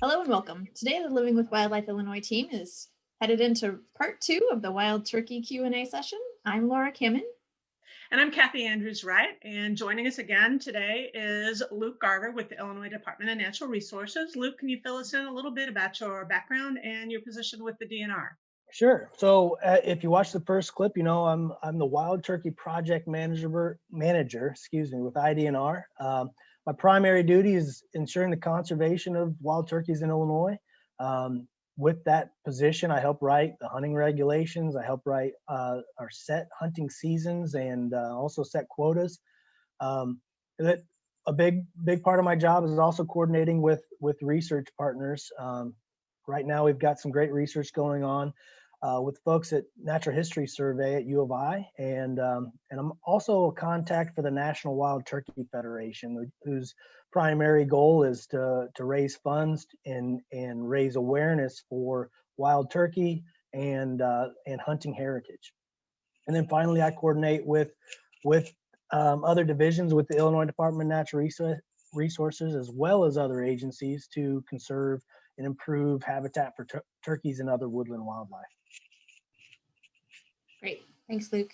Hello and welcome. Today, the Living with Wildlife Illinois team is headed into part 2 of the Wild Turkey Q&A session. I'm Laura Kamen. And I'm Kathy Andrews Wright, and joining us again today is Luke Garver with the Illinois Department of Natural Resources. Luke, can you fill us in a little bit about your background and your position with the DNR? Sure. So if you watch the first clip, I'm the Wild Turkey Project Manager, with IDNR. My primary duty is ensuring the conservation of wild turkeys in Illinois. With that position, I help write the hunting regulations. I help write our set hunting seasons and also set quotas. That a big part of my job is also coordinating with research partners. Right now, we've got some great research going on with folks at Natural History Survey at U of I, and I'm also a contact for the National Wild Turkey Federation, whose primary goal is to raise funds and raise awareness for wild turkey and hunting heritage. And then finally, I coordinate with other divisions with the Illinois Department of Natural Resources, as well as other agencies, to conserve and improve habitat for turkeys and other woodland wildlife. Great. Thanks, Luke.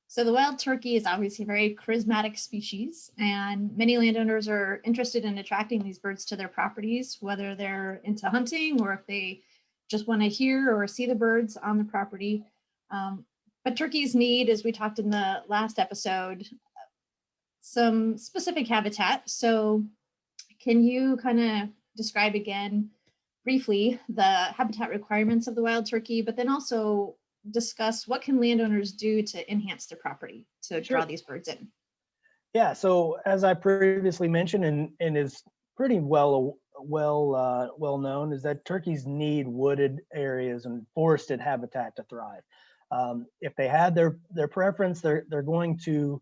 So the wild turkey is obviously a very charismatic species, and many landowners are interested in attracting these birds to their properties, whether they're into hunting or if they just want to hear or see the birds on the property. But turkeys need, as we talked in the last episode, some specific habitat. So can you kind of describe again briefly the habitat requirements of the wild turkey, but then also discuss what can landowners do to enhance their property to draw these birds in? Yeah, so as I previously mentioned, and is pretty well known, is that turkeys need wooded areas and forested habitat to thrive. If they had their preference, they're going to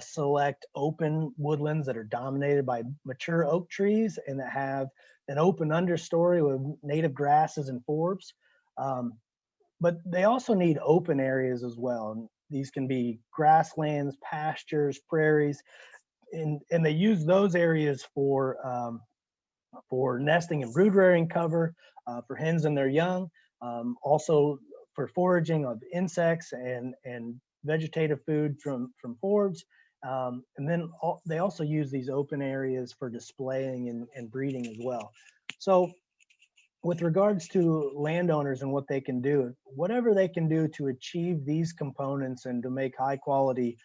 select open woodlands that are dominated by mature oak trees and that have an open understory with native grasses and forbs. But they also need open areas as well. And these can be grasslands, pastures, prairies, and they use those areas for nesting and brood rearing cover, for hens and their young, also for foraging of insects and vegetative food from forbs. And then they also use these open areas for displaying and breeding as well. So with regards to landowners and what they can do, whatever they can do to achieve these components and to make high quality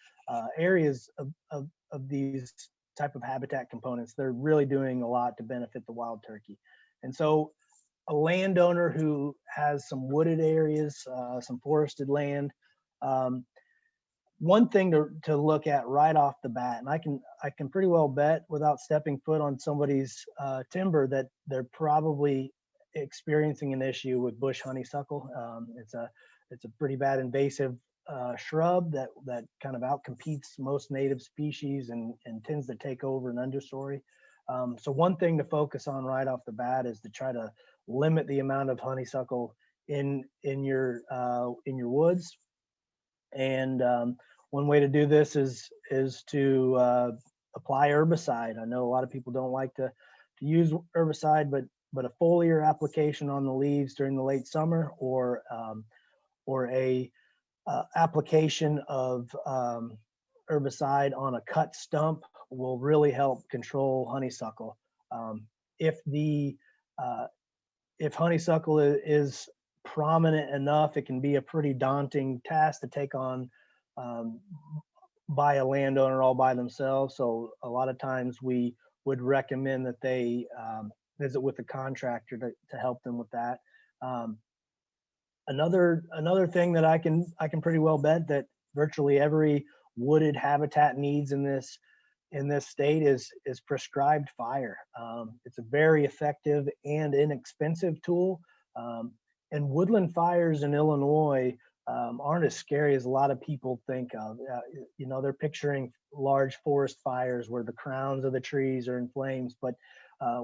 areas of these type of habitat components, they're really doing a lot to benefit the wild turkey. And so a landowner who has some wooded areas, some forested land, one thing to look at right off the bat, and I can pretty well bet without stepping foot on somebody's timber that they're probably experiencing an issue with bush honeysuckle. It's a pretty bad invasive shrub that kind of outcompetes most native species and tends to take over an understory. So one thing to focus on right off the bat is to try to limit the amount of honeysuckle in your woods. And one way to do this is to apply herbicide. I know a lot of people don't like to use herbicide, but a foliar application on the leaves during the late summer, or a application of herbicide on a cut stump will really help control honeysuckle. If honeysuckle is prominent enough, it can be a pretty daunting task to take on by a landowner all by themselves. So a lot of times we would recommend that they visit with a contractor to help them with that. Another thing that I can pretty well bet that virtually every wooded habitat needs in this state is prescribed fire. It's a very effective and inexpensive tool. And woodland fires in Illinois aren't as scary as a lot of people think of. They're picturing large forest fires where the crowns of the trees are in flames, but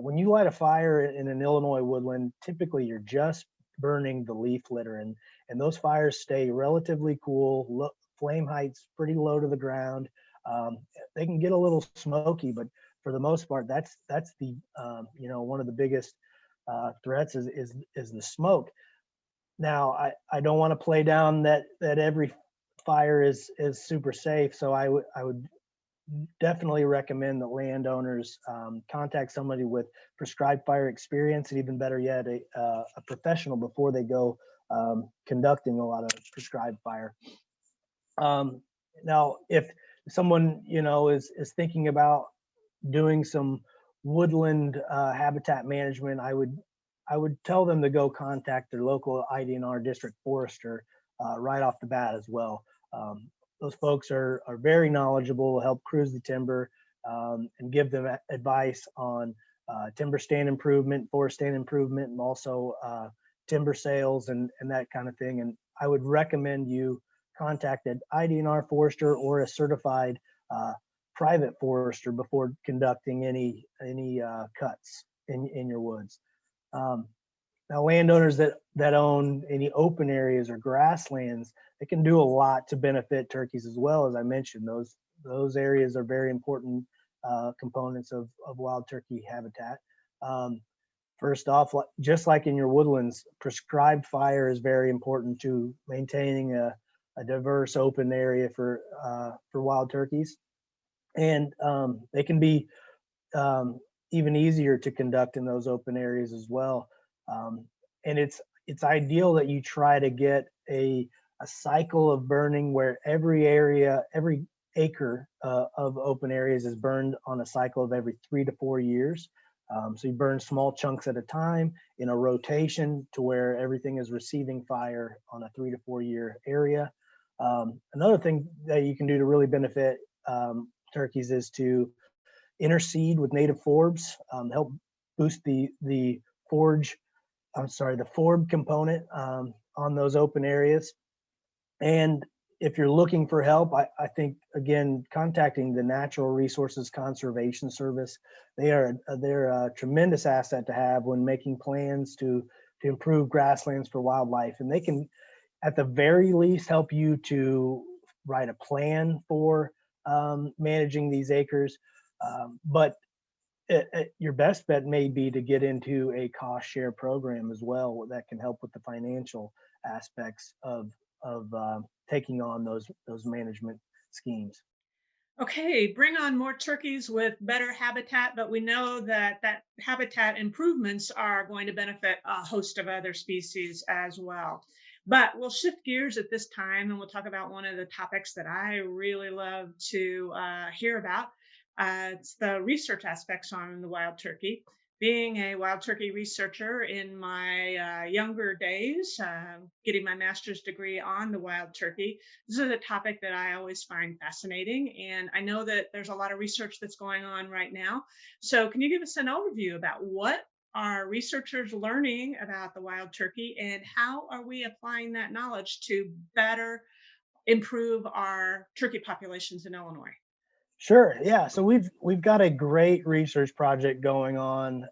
when you light a fire in an Illinois woodland, typically you're just burning the leaf litter, and those fires stay relatively cool, flame height's pretty low to the ground. They can get a little smoky, but for the most part, that's the one of the biggest threats is the smoke. Now, I don't want to play down that every fire is super safe, so I would definitely recommend that landowners contact somebody with prescribed fire experience, and even better yet, a professional before they go conducting a lot of prescribed fire. Now, if someone is thinking about doing some woodland habitat management, I would tell them to go contact their local IDNR district forester right off the bat as well. Those folks are very knowledgeable, help cruise the timber, and give them advice on timber stand improvement, forest stand improvement, and also timber sales and that kind of thing. And I would recommend you contact an IDNR forester or a certified private forester before conducting any cuts in your woods. Now, landowners that own any open areas or grasslands, they can do a lot to benefit turkeys as well. As I mentioned, those areas are very important components of wild turkey habitat. First off, just like in your woodlands, prescribed fire is very important to maintaining a diverse open area for wild turkeys, and they can be even easier to conduct in those open areas as well. And it's ideal that you try to get a cycle of burning where every acre of open areas is burned on a cycle of every 3 to 4 years. So you burn small chunks at a time in a rotation to where everything is receiving fire on a 3 to 4 year area. Another thing that you can do to really benefit turkeys is to interseed with native forbs, help boost the forb component on those open areas. And if you're looking for help, I think, again, contacting the Natural Resources Conservation Service, they're a tremendous asset to have when making plans to improve grasslands for wildlife. And they can, at the very least, help you to write a plan for managing these acres. But your best bet may be to get into a cost share program as well that can help with the financial aspects of taking on those management schemes. Okay, bring on more turkeys with better habitat, but we know that habitat improvements are going to benefit a host of other species as well. But we'll shift gears at this time and we'll talk about one of the topics that I really love to hear about. It's the research aspects on the wild turkey. Being a wild turkey researcher in my younger days, getting my master's degree on the wild turkey, this is a topic that I always find fascinating. And I know that there's a lot of research that's going on right now. So can you give us an overview about what are researchers learning about the wild turkey and how are we applying that knowledge to better improve our turkey populations in Illinois? Sure. Yeah. So we've got a great research project going on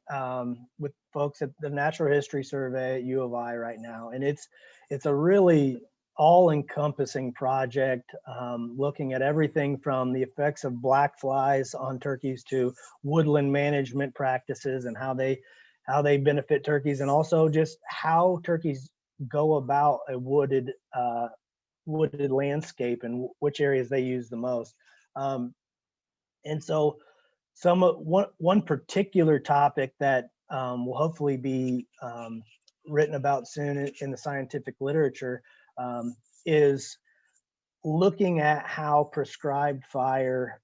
with folks at the Natural History Survey at U of I right now, and it's a really all-encompassing project, looking at everything from the effects of black flies on turkeys to woodland management practices and how they benefit turkeys, and also just how turkeys go about a wooded landscape and which areas they use the most. And so one particular topic that will hopefully be written about soon in the scientific literature is looking at how prescribed fire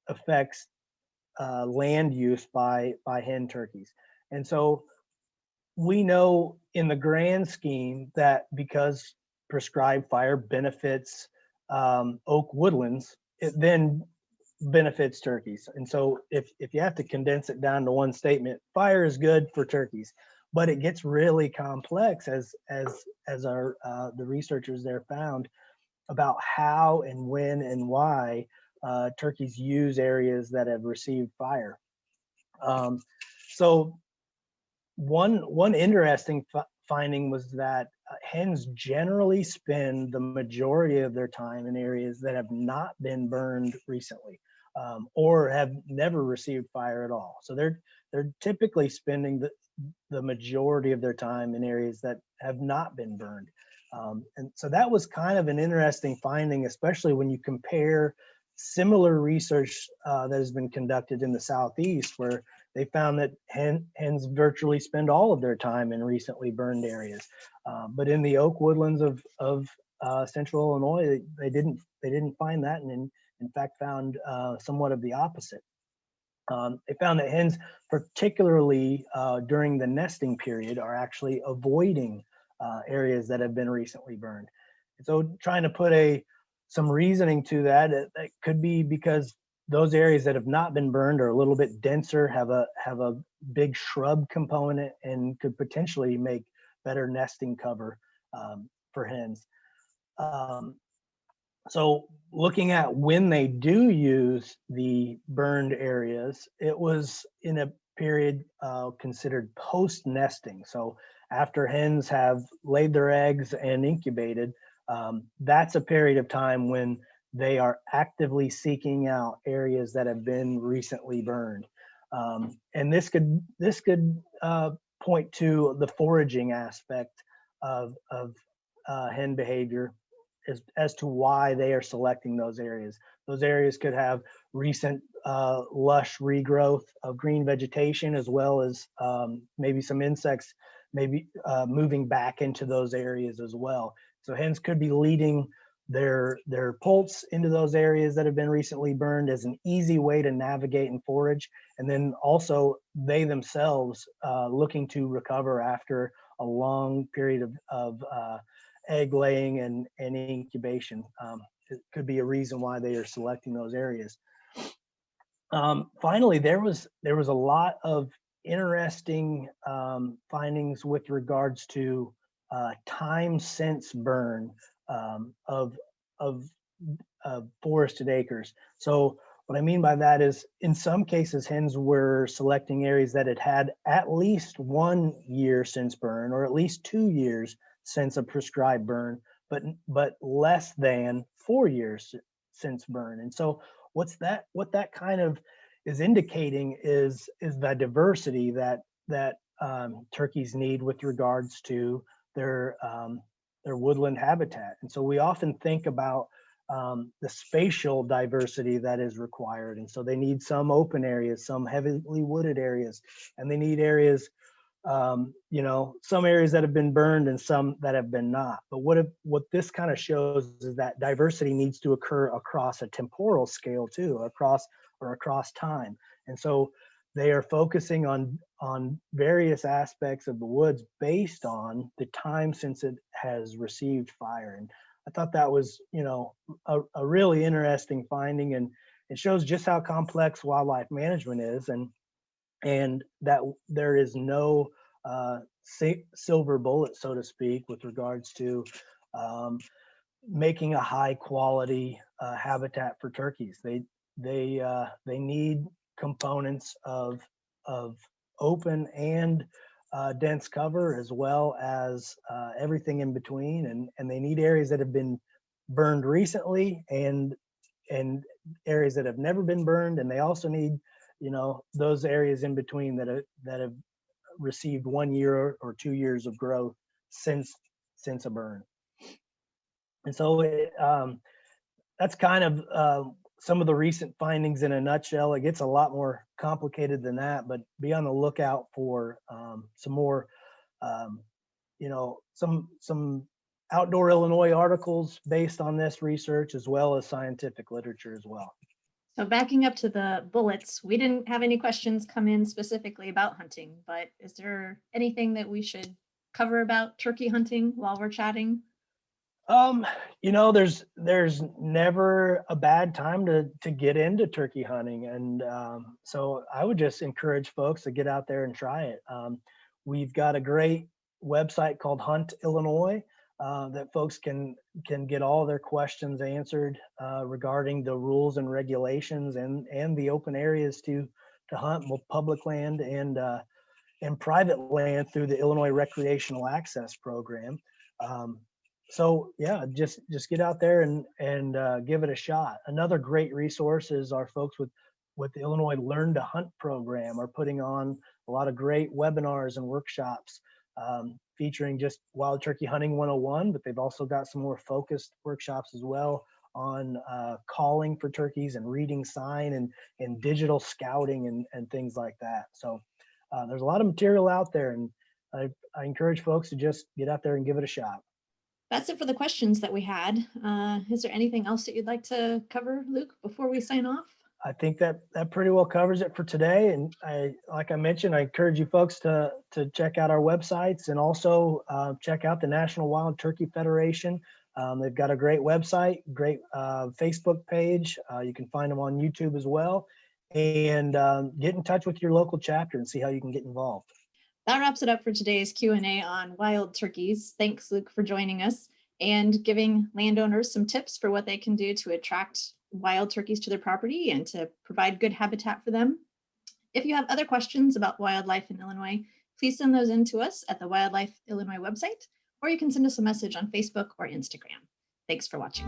affects land use by hen turkeys. And so we know in the grand scheme that because prescribed fire benefits oak woodlands, it then benefits turkeys. And so if you have to condense it down to one statement, fire is good for turkeys, but it gets really complex as our the researchers there found about how and when and why turkeys use areas that have received fire. So one interesting finding was that hens generally spend the majority of their time in areas that have not been burned recently, or have never received fire at all. So they're typically spending the majority of their time in areas that have not been burned. And so that was kind of an interesting finding, especially when you compare similar research that has been conducted in the Southeast, where they found that hens virtually spend all of their time in recently burned areas. But in the oak woodlands of Central Illinois, they didn't find that, and in fact found somewhat of the opposite. They found that hens, particularly during the nesting period, are actually avoiding areas that have been recently burned. And so trying to put some reasoning to that, it could be because those areas that have not been burned are a little bit denser, have a big shrub component, and could potentially make better nesting cover for hens. So looking at when they do use the burned areas, it was in a period considered post-nesting. So after hens have laid their eggs and incubated, that's a period of time when they are actively seeking out areas that have been recently burned. And this could point to the foraging aspect of hen behavior as to why they are selecting those areas. Those areas could have recent lush regrowth of green vegetation, as well as maybe some insects maybe moving back into those areas as well. So hens could be leading their poults into those areas that have been recently burned as an easy way to navigate and forage. And then also they themselves looking to recover after a long period of egg laying and incubation. It could be a reason why they are selecting those areas. Finally, there was a lot of interesting findings with regards to time since burn of forested acres. So what I mean by that is, in some cases, hens were selecting areas that had had at least 1 year since burn, or at least 2 years since a prescribed burn, but less than 4 years since burn. And so what that kind of is indicating is the diversity that turkeys need with regards to their woodland habitat. And so we often think about the spatial diversity that is required. And so they need some open areas, some heavily wooded areas, and they need areas, some areas that have been burned and some that have been not. But what this kind of shows is that diversity needs to occur across a temporal scale too, across time. And so they are focusing on various aspects of the woods based on the time since it has received fire. And I thought that was, a really interesting finding, and it shows just how complex wildlife management is, and that there is no silver bullet, so to speak, with regards to making a high quality habitat for turkeys. They need components of open and dense cover, as well as everything in between, and they need areas that have been burned recently and areas that have never been burned, and they also need those areas in between that have received 1 year or 2 years of growth since a burn. And so that's kind of some of the recent findings in a nutshell. It gets a lot more complicated than that, but be on the lookout for some more, some Outdoor Illinois articles based on this research, as well as scientific literature as well. So backing up to the bullets, we didn't have any questions come in specifically about hunting, but is there anything that we should cover about turkey hunting while we're chatting? There's never a bad time to get into turkey hunting. And so I would just encourage folks to get out there and try it. We've got a great website called Hunt Illinois that folks can get all their questions answered regarding the rules and regulations and the open areas to hunt, both public land and private land, through the Illinois Recreational Access Program. So yeah, just get out there and give it a shot. Another great resource is our folks with the Illinois Learn to Hunt program are putting on a lot of great webinars and workshops featuring just wild turkey hunting 101, but they've also got some more focused workshops as well on calling for turkeys and reading sign and digital scouting and things like that. So there's a lot of material out there, and I encourage folks to just get out there and give it a shot. That's it for the questions that we had. Is there anything else that you'd like to cover, Luke, before we sign off? I think that pretty well covers it for today. And like I mentioned, I encourage you folks to check out our websites and also check out the National Wild Turkey Federation. They've got a great website, great Facebook page. You can find them on YouTube as well. And get in touch with your local chapter and see how you can get involved. That wraps it up for today's Q&A on wild turkeys. Thanks, Luke, for joining us and giving landowners some tips for what they can do to attract wild turkeys to their property and to provide good habitat for them. If you have other questions about wildlife in Illinois, please send those in to us at the Wildlife Illinois website, or you can send us a message on Facebook or Instagram. Thanks for watching.